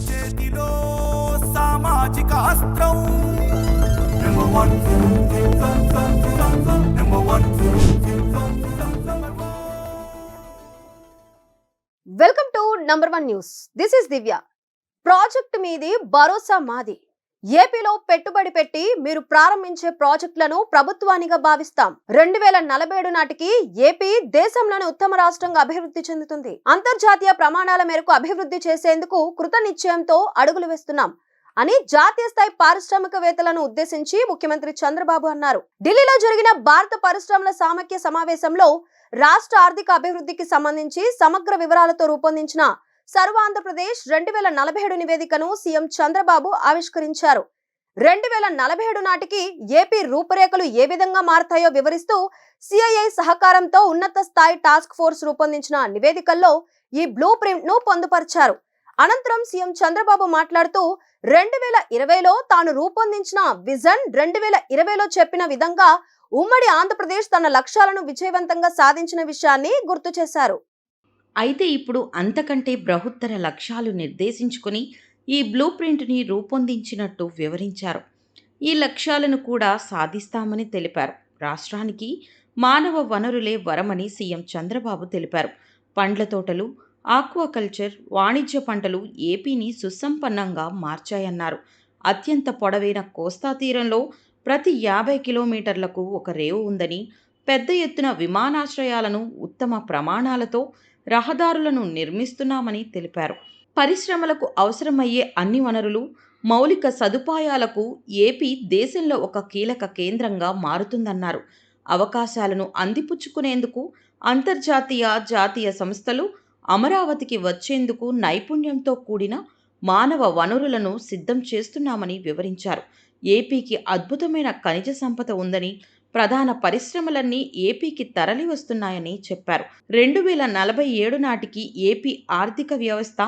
చేతిలో సామాజిక అస్త్రం Number one. Number one. Welcome to number 1 news. This is Divya. Project మీది భరోసా మాది. ఏపీలో పెట్టుబడి పెట్టి మీరు ప్రారంభించే ప్రాజెక్టులను ప్రభుత్వానిగా భావిస్తాం. 2047 నాటికి ఏపీ దేశంలోని ఉత్తమ రాష్ట్రంగా అభివృద్ధి చెందుతుంది. అంతర్జాతీయ ప్రమాణాల మేరకు అభివృద్ధి చేసేందుకు కృత నిశ్చయంతో అడుగులు వేస్తున్నాం అని జాతీయ స్థాయి పారిశ్రామికవేత్తలను ఉద్దేశించి ముఖ్యమంత్రి చంద్రబాబు అన్నారు. ఢిల్లీలో జరిగిన భారత పరిశ్రమల సమాఖ్య సమావేశంలో రాష్ట్ర ఆర్థిక అభివృద్ధికి సంబంధించి సమగ్ర వివరాలతో రూపొందించిన సర్వాంధ్రప్రదేశ్ 2047 నివేదికను సీఎం చంద్రబాబు ఆవిష్కరించారు. 2047 నాటికి ఏపీ రూపురేఖలు ఏ విధంగా మారతాయో వివరిస్తూ సిఐఐ సహకారంతో ఉన్నత స్థాయి టాస్క్ ఫోర్స్ రూపొందించిన నివేదికల్లో ఈ బ్లూ ప్రింట్ ను పొందుపరిచారు. అనంతరం సీఎం చంద్రబాబు మాట్లాడుతూ 2020లో తాను రూపొందించిన విజన్ 2020లో చెప్పిన విధంగా ఉమ్మడి ఆంధ్రప్రదేశ్ తన లక్ష్యాలను విజయవంతంగా సాధించిన విషయాన్ని గుర్తు చేశారు. అయితే ఇప్పుడు అంతకంటే బృహత్తర లక్ష్యాలు నిర్దేశించుకుని ఈ బ్లూ ప్రింట్ని రూపొందించినట్టు వివరించారు. ఈ లక్ష్యాలను కూడా సాధిస్తామని తెలిపారు. రాష్ట్రానికి మానవ వనరులే వరమని సీఎం చంద్రబాబు తెలిపారు. పండ్ల తోటలు, ఆక్వాకల్చర్, వాణిజ్య పంటలు ఏపీని సుసంపన్నంగా మార్చాయన్నారు. అత్యంత పొడవైన కోస్తా తీరంలో ప్రతి 50 కిలోమీటర్లకు ఒక రేవు ఉందని, పెద్ద ఎత్తున విమానాశ్రయాలను, ఉత్తమ ప్రమాణాలతో రహదారులను నిర్మిస్తున్నామని తెలిపారు. పరిశ్రమలకు అవసరమయ్యే అన్ని వనరులు, మౌలిక సదుపాయాలకు ఏపీ దేశంలో ఒక కీలక కేంద్రంగా మారుతుందన్నారు. అవకాశాలను అందిపుచ్చుకునేందుకు అంతర్జాతీయ, జాతీయ సంస్థలు అమరావతికి వచ్చేందుకు నైపుణ్యంతో కూడిన మానవ వనరులను సిద్ధం చేస్తున్నామని వివరించారు. ఏపీకి అద్భుతమైన ఖనిజ సంపద ఉందని, ప్రధాన పరిశ్రమలన్నీ ఏపీకి తరలి వస్తున్నాయని చెప్పారు. 2047 నాటికి ఏపీ ఆర్థిక వ్యవస్థ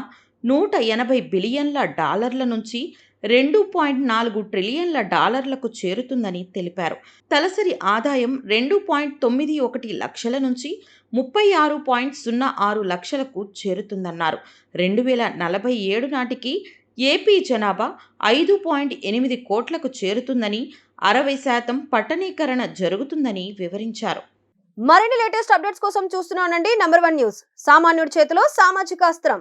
$180 బిలియన్ల నుంచి $2.4 ట్రిలియన్ల చేరుతుందని తెలిపారు. తలసరి ఆదాయం 2.91 లక్షల నుంచి 36.06 లక్షలకు చేరుతుందన్నారు. 2047 నాటికి ఏపీ జనాభా 5.8 కోట్లకు చేరుతుందని, 60% పట్టణీకరణ జరుగుతుందని వివరించారు. మరిన్ని లేటెస్ట్ అప్డేట్స్ కోసం చూస్తున్నానండి నంబర్ 1 న్యూస్. సామాన్యుడి చేతిలో సామాజిక అస్త్రం.